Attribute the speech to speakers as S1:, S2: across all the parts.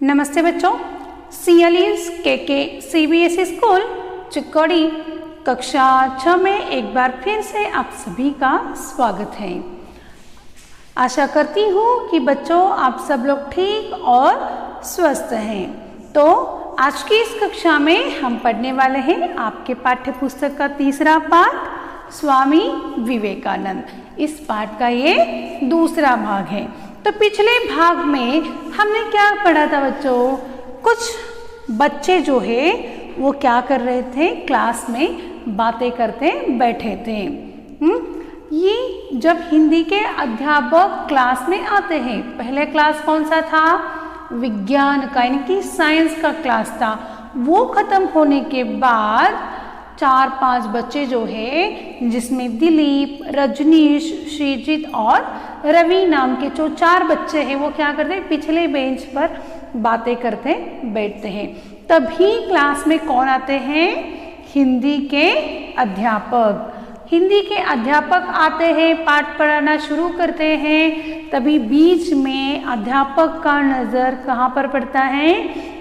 S1: नमस्ते बच्चों, CLE's KK CBSE school Chikkodi कक्षा 6 में एक बार फिर से आप सभी का स्वागत है। आशा करती हूँ कि बच्चों आप सब लोग ठीक और स्वस्थ हैं। तो आज की इस कक्षा में हम पढ़ने वाले हैं आपके पाठ्य पुस्तक का तीसरा पाठ स्वामी विवेकानंद। इस पाठ का ये दूसरा भाग है। तो पिछले भाग में हमने क्या पढ़ा था बच्चों? कुछ बच्चे जो है वो क्या कर रहे थे, क्लास में बातें करते बैठे थे। ये जब हिंदी के अध्यापक क्लास में आते हैं, पहले क्लास कौन सा था? विज्ञान का यानी कि साइंस का क्लास था। वो खत्म होने के बाद 4-5 बच्चे जो है, जिसमें दिलीप, रजनीश, श्रीजीत और रवि नाम के जो 4 बच्चे हैं, वो क्या करते हैं, पिछले बेंच पर बातें करते बैठते हैं। तभी क्लास में कौन आते हैं? हिंदी के अध्यापक। हिंदी के अध्यापक आते हैं, पाठ पढ़ाना शुरू करते हैं। तभी बीच में अध्यापक का नज़र कहाँ पर पड़ता है?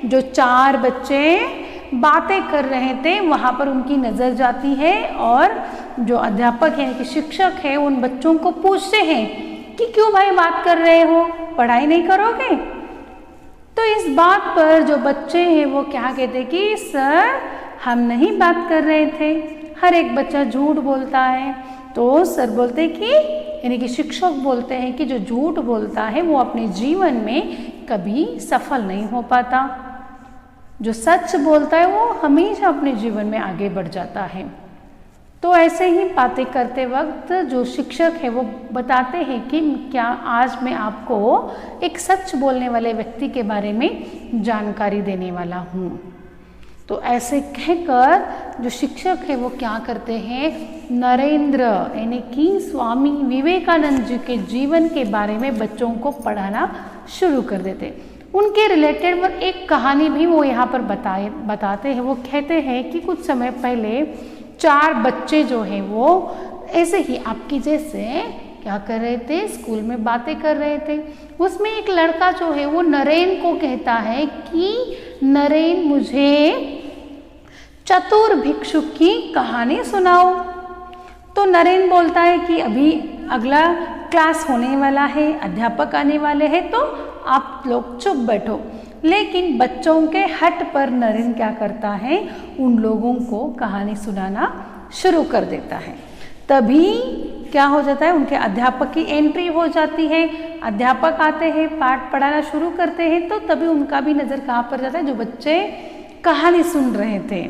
S1: जो 4 बच्चे बातें कर रहे थे वहाँ पर उनकी नज़र जाती है और जो अध्यापक है कि शिक्षक है उन बच्चों को पूछते हैं कि क्यों भाई बात कर रहे हो, पढ़ाई नहीं करोगे? तो इस बात पर जो बच्चे हैं वो क्या कहते कि सर हम नहीं बात कर रहे थे, हर एक बच्चा झूठ बोलता है। तो सर बोलते कि यानी कि शिक्षक बोलते हैं कि जो झूठ बोलता है वो अपने जीवन में कभी सफल नहीं हो पाता, जो सच बोलता है वो हमेशा अपने जीवन में आगे बढ़ जाता है। तो ऐसे ही बातें करते वक्त जो शिक्षक है वो बताते हैं कि क्या आज मैं आपको एक सच बोलने वाले व्यक्ति के बारे में जानकारी देने वाला हूँ। तो ऐसे कहकर जो शिक्षक है वो क्या करते हैं, नरेंद्र यानी कि स्वामी विवेकानंद जी के जीवन के बारे में बच्चों को पढ़ाना शुरू कर देते। उनके रिलेटेड वो एक कहानी भी वो यहाँ पर बताते हैं। वो कहते हैं कि कुछ समय पहले 4 बच्चे जो हैं वो ऐसे ही आपकी जैसे क्या कर रहे थे, स्कूल में बातें कर रहे थे। उसमें एक लड़का जो है वो नरेन को कहता है कि नरेन मुझे चतुर भिक्षुक की कहानी सुनाओ। तो नरेन बोलता है कि अभी अगला क्लास होने वाला है, अध्यापक आने वाले हैं, तो आप लोग चुप बैठो। लेकिन बच्चों के हट पर नरेन क्या करता है, उन लोगों को कहानी सुनाना शुरू कर देता है। तभी क्या हो जाता है, उनके अध्यापक की एंट्री हो जाती है। अध्यापक आते हैं, पाठ पढ़ाना शुरू करते हैं। तो तभी उनका भी नज़र कहाँ पर जाता है, जो बच्चे कहानी सुन रहे थे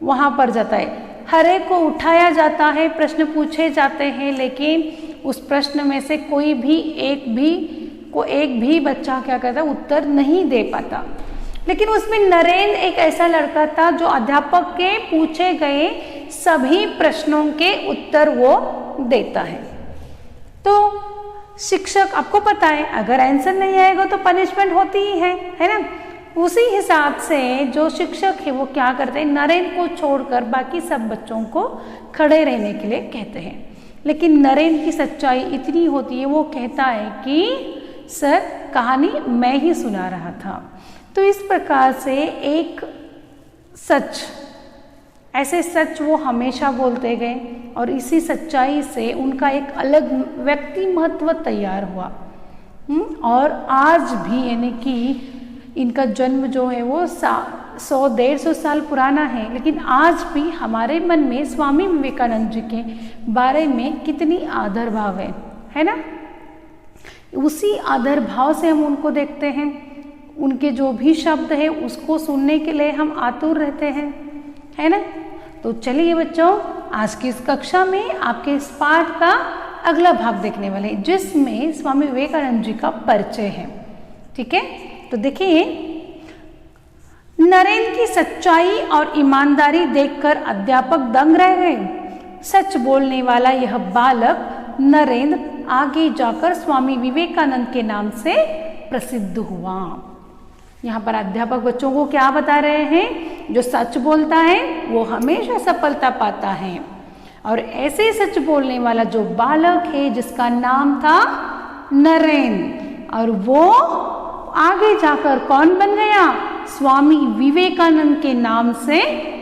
S1: वहाँ पर जाता है। हर एक को उठाया जाता है, प्रश्न पूछे जाते हैं, लेकिन उस प्रश्न में से कोई भी एक भी बच्चा क्या करता, उत्तर नहीं दे पाता। लेकिन उसमें नरेन एक ऐसा लड़का था जो अध्यापक के पूछे गए सभी प्रश्नों के उत्तर वो देता है। तो शिक्षक, आपको पता है अगर आंसर नहीं आएगा तो पनिशमेंट होती ही है ना। उसी हिसाब से जो शिक्षक है वो क्या करते हैं, नरेन को छोड़कर बाकी सब बच्चों को खड़े रहने के लिए कहते हैं। लेकिन नरेन की सच्चाई इतनी होती है, वो कहता है कि सर कहानी मैं ही सुना रहा था। तो इस प्रकार से एक सच, ऐसे सच वो हमेशा बोलते गए और इसी सच्चाई से उनका एक अलग व्यक्ति महत्व तैयार हुआ। और आज भी यानी कि इनका जन्म जो है वो 100-150 साल पुराना है, लेकिन आज भी हमारे मन में स्वामी विवेकानंद जी के बारे में कितनी आदर भाव है ना। उसी आदर भाव से हम उनको देखते हैं, उनके जो भी शब्द है उसको सुनने के लिए हम आतुर रहते हैं, है ना। तो चलिए बच्चों, आज की इस कक्षा में आपके इस पाठ का अगला भाग देखने वाले हैं, जिसमें स्वामी विवेकानंद जी का परिचय है। ठीक है, तो देखिए, नरेन की सच्चाई और ईमानदारी देखकर अध्यापक दंग रह गए। सच बोलने वाला यह बालक नरेंद्र आगे जाकर स्वामी विवेकानंद के नाम से प्रसिद्ध हुआ। यहाँ पर अध्यापक बच्चों को क्या बता रहे हैं, जो सच बोलता है वो हमेशा सफलता पाता है। और ऐसे सच बोलने वाला जो बालक है जिसका नाम था नरेन, और वो आगे जाकर कौन बन गया? स्वामी विवेकानंद के नाम से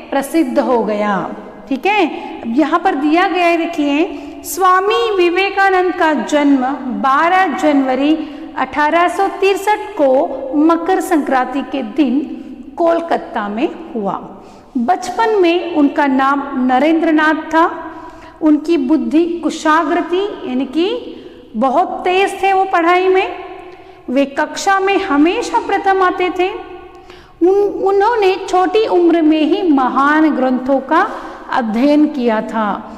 S1: प्रसिद्ध हो गया। ठीक है, अब यहाँ पर दिया गया है, देखिए स्वामी विवेकानंद का जन्म 12 जनवरी 1863 को मकर संक्रांति के दिन कोलकाता में हुआ। बचपन में उनका नाम नरेंद्रनाथ था। उनकी बुद्धि कुशाग्र थी, यानी कि बहुत तेज थे वो पढ़ाई में। वे कक्षा में हमेशा प्रथम आते थे। उन्होंने छोटी उम्र में ही महान ग्रंथों का अध्ययन किया था।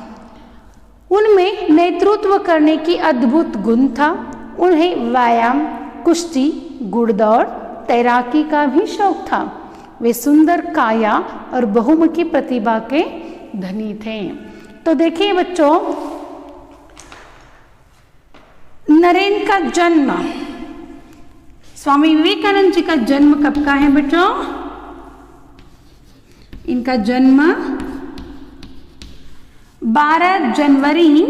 S1: उनमें नेतृत्व करने की अद्भुत गुण था। उन्हें व्यायाम, कुश्ती, घुड़दौड़, तैराकी का भी शौक था। वे सुंदर काया और बहुमुखी प्रतिभा के धनी थे। तो देखिए बच्चों, नरेंद्र का जन्म, स्वामी विवेकानंद जी का जन्म कब का है बच्चों? इनका जन्म 12 जनवरी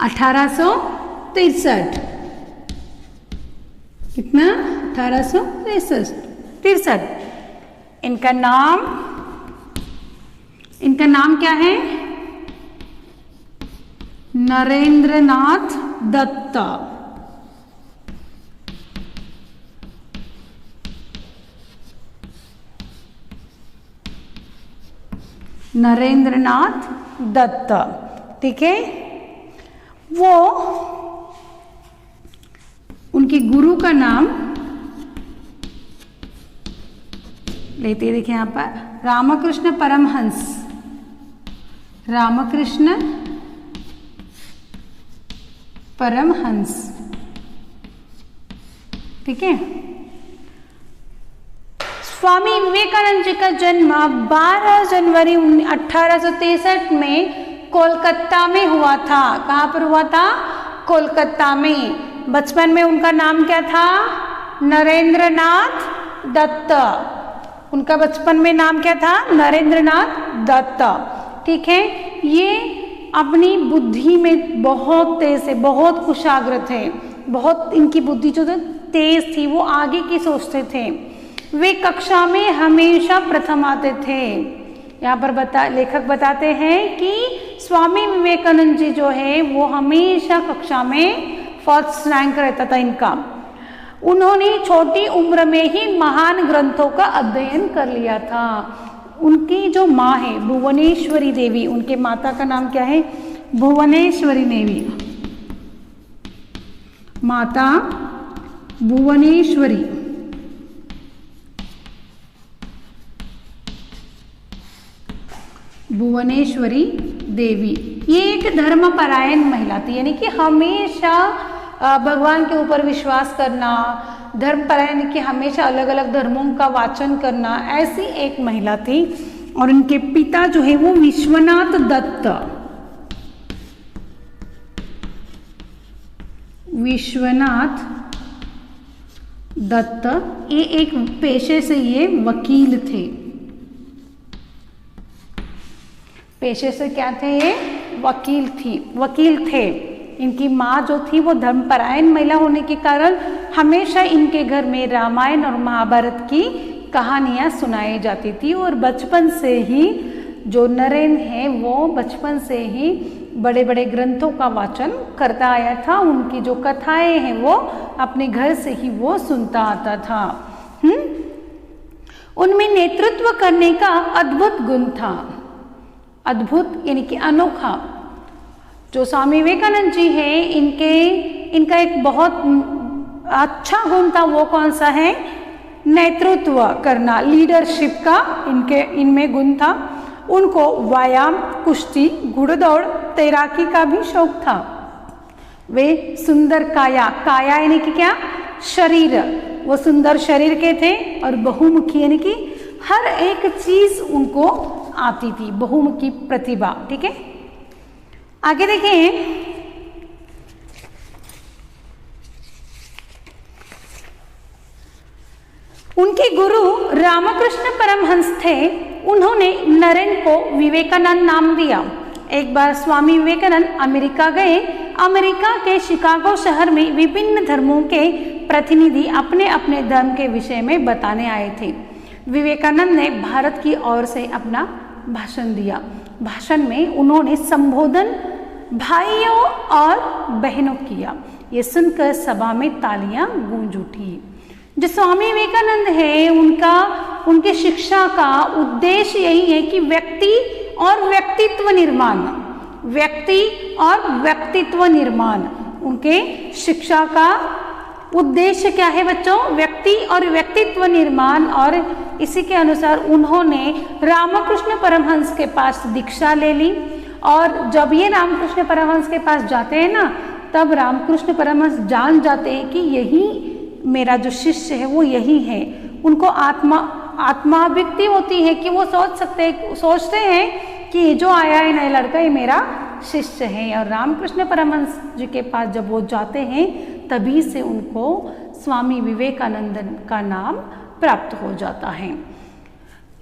S1: 1863। कितना? 1863। इनका नाम क्या है? नरेंद्रनाथ दत्त। नरेंद्रनाथ दत्त, ठीक है। वो उनके गुरु का नाम लेते हैं, देखिए यहाँ पर रामकृष्ण परमहंस। रामकृष्ण परमहंस, ठीक है। स्वामी विवेकानंद जी का जन्म 12 जनवरी 1863 में कोलकाता में हुआ था। कहाँ पर हुआ था? कोलकाता में। बचपन में उनका नाम क्या था? नरेंद्रनाथ दत्त। उनका बचपन में नाम क्या था? नरेंद्रनाथ दत्त, ठीक है। ये अपनी बुद्धि में बहुत तेज थे, बहुत कुशाग्र थे, बहुत इनकी बुद्धि जो तेज थी, वो आगे की सोचते थे। वे कक्षा में हमेशा प्रथम आते थे। यहाँ पर लेखक बताते हैं कि स्वामी विवेकानंद जी जो है वो हमेशा कक्षा में फर्स्ट रैंक रहता था इनका। उन्होंने छोटी उम्र में ही महान ग्रंथों का अध्ययन कर लिया था। उनकी जो माँ है भुवनेश्वरी देवी, उनके माता का नाम क्या है? भुवनेश्वरी देवी। माता भुवनेश्वरी, भुवनेश्वरी देवी। ये एक धर्मपरायण महिला थी, यानी कि हमेशा भगवान के ऊपर विश्वास करना, धर्मपरायण कि हमेशा अलग अलग धर्मों का वाचन करना, ऐसी एक महिला थी। और उनके पिता जो है वो विश्वनाथ दत्त, विश्वनाथ दत्त, ये एक पेशे से ये वकील थे। पेशे से क्या थे? ये वकील थे। इनकी माँ जो थी वो धर्मपरायण महिला होने के कारण हमेशा इनके घर में रामायण और महाभारत की कहानियाँ सुनाई जाती थी। और बचपन से ही जो नरेंद्र है वो बचपन से ही बड़े बड़े ग्रंथों का वाचन करता आया था। उनकी जो कथाएं हैं वो अपने घर से ही वो सुनता आता था। उनमें नेतृत्व करने का अद्भुत गुण था। अद्भुत यानी कि अनोखा। जो स्वामी विवेकानंद जी हैं इनका एक बहुत अच्छा गुण था, वो कौन सा है? नेतृत्व करना, लीडरशिप का इनमें गुण था। उनको व्यायाम, कुश्ती, घुड़दौड़, तैराकी का भी शौक था। वे सुंदर काया यानी कि क्या? शरीर, वो सुंदर शरीर के थे। और बहुमुखी यानी कि हर एक चीज उनको आती थी, बहुमुखी प्रतिभा, ठीक है। आगे देखें, उनके गुरु रामकृष्ण परमहंस थे। उन्होंने नरेंद्र को विवेकानंद नाम दिया। एक बार स्वामी विवेकानंद अमेरिका गए। अमेरिका के शिकागो शहर में विभिन्न धर्मों के प्रतिनिधि अपने अपने धर्म के विषय में बताने आए थे। विवेकानंद ने भारत की ओर से अपना भाषण दिया। भाषण में उन्होंने संबोधन भाइयों और बहनों किया। ये सुनकर सभा में तालियां गूंज उठी। जो स्वामी विवेकानंद है उनके शिक्षा का उद्देश्य यही है कि व्यक्ति और व्यक्तित्व निर्माण उनके शिक्षा का उद्देश्य क्या है बच्चों? व्यक्ति और व्यक्तित्व निर्माण। और इसी के अनुसार उन्होंने रामकृष्ण परमहंस के पास दीक्षा ले ली। और जब ये रामकृष्ण परमहंस के पास जाते हैं ना, तब रामकृष्ण परमहंस जान जाते हैं कि यही मेरा जो शिष्य है वो यही है। उनको आत्माभिव्यक्ति होती है कि वो सोचते हैं कि ये जो आया है नया लड़का ये मेरा शिष्य है। और रामकृष्ण परमहंस जी के पास जब वो जाते हैं तभी से उनको स्वामी विवेकानंद का नाम प्राप्त हो जाता है।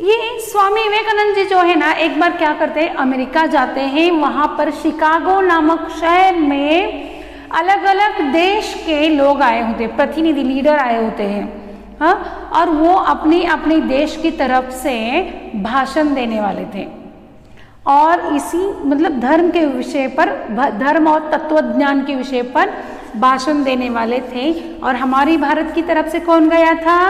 S1: ये स्वामी विवेकानंद जी जो है ना, एक बार क्या करते हैं, अमेरिका जाते हैं। वहाँ पर शिकागो नामक शहर में अलग अलग देश के लोग आए होते, प्रतिनिधि लीडर आए होते हैं, हाँ, और वो अपने देश की तरफ से भाषण देने वाले थे। और इसी मतलब धर्म के विषय पर, धर्म और तत्वज्ञान के विषय पर भाषण देने वाले थे। और हमारी भारत की तरफ से कौन गया था?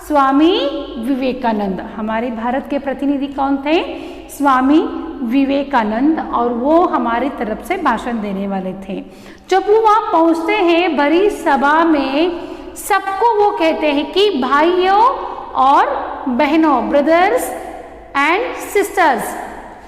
S1: स्वामी विवेकानंद। हमारे भारत के प्रतिनिधि कौन थे? स्वामी विवेकानंद। और वो हमारी तरफ से भाषण देने वाले थे। जब वो वहाँ पहुँचते हैं भरी सभा में, सबको वो कहते हैं कि भाइयों और बहनों, ब्रदर्स एंड सिस्टर्स,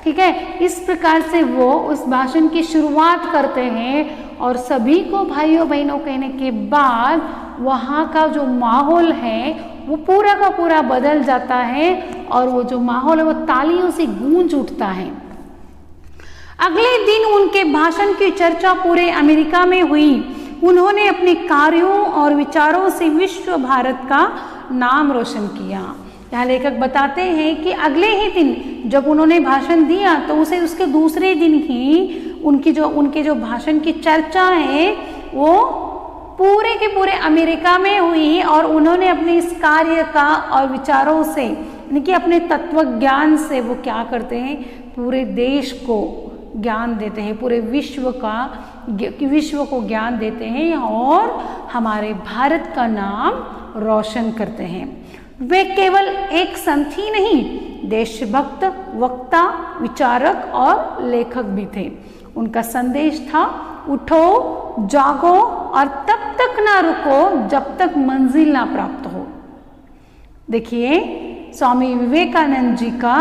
S1: ठीक है। इस प्रकार से वो उस भाषण की शुरुआत करते हैं। और सभी को भाइयों बहनों कहने के बाद वहाँ का जो माहौल है वो पूरा का पूरा बदल जाता है। और वो जो माहौल है वो तालियों से गूंज उठता है। अगले दिन उनके भाषण की चर्चा पूरे अमेरिका में हुई। उन्होंने अपने कार्यों और विचारों से विश्व भारत का नाम रोशन किया। यहाँ लेखक बताते हैं कि अगले ही दिन जब उन्होंने भाषण दिया तो उसके दूसरे दिन ही उनके जो भाषण की चर्चा है वो पूरे के पूरे अमेरिका में हुई। और उन्होंने अपने इस कार्य का और विचारों से, यानी कि अपने तत्व ज्ञान से वो क्या करते हैं, पूरे देश को ज्ञान देते हैं, पूरे विश्व को ज्ञान देते हैं और हमारे भारत का नाम रोशन करते हैं। वे केवल एक संत ही नहीं, देशभक्त, वक्ता, विचारक और लेखक भी थे। उनका संदेश था, उठो, जागो और तब तक ना रुको जब तक मंजिल ना प्राप्त हो। देखिए स्वामी विवेकानंद जी का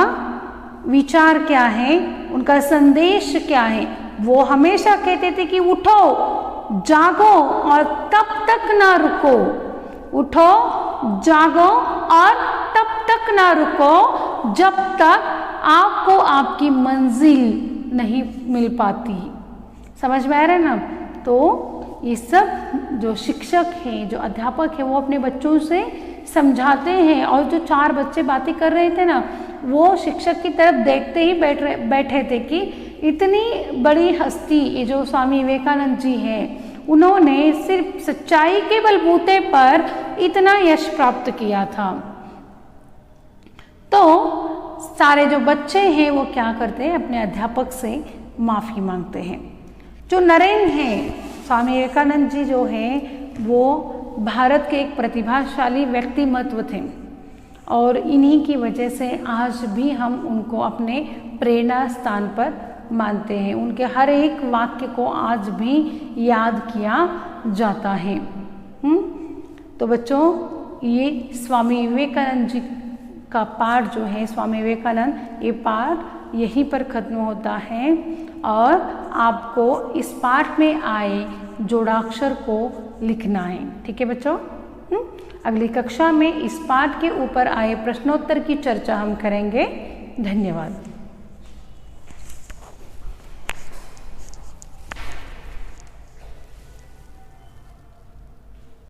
S1: विचार क्या है, उनका संदेश क्या है। वो हमेशा कहते थे कि उठो, जागो और तब तक ना रुको। उठो, जागो और तब तक ना रुको जब तक आपको आपकी मंजिल नहीं मिल पाती। समझ में आ रहा है ना? तो ये सब जो शिक्षक हैं, जो अध्यापक हैं, वो अपने बच्चों से समझाते हैं। और जो 4 बच्चे बातें कर रहे थे ना, वो शिक्षक की तरफ देखते ही बैठे थे कि इतनी बड़ी हस्ती ये जो स्वामी विवेकानंद जी हैं, उन्होंने सिर्फ सच्चाई के बलबूते पर इतना यश प्राप्त किया था। तो सारे जो बच्चे हैं वो क्या करते हैं, अपने अध्यापक से माफ़ी मांगते हैं। जो नरेन हैं, स्वामी विवेकानंद जी जो हैं वो भारत के एक प्रतिभाशाली व्यक्तिमत्व थे। और इन्हीं की वजह से आज भी हम उनको अपने प्रेरणा स्थान पर मानते हैं। उनके हर एक वाक्य को आज भी याद किया जाता है। तो बच्चों, ये स्वामी विवेकानंद जी का पाठ जो है, स्वामी विवेकानंद, ये पाठ यहीं पर ख़त्म होता है। और आपको इस पाठ में आए जोड़ाक्षर को लिखना है। ठीक है बच्चों? अगली कक्षा में इस पाठ के ऊपर आए प्रश्नोत्तर की चर्चा हम करेंगे। धन्यवाद।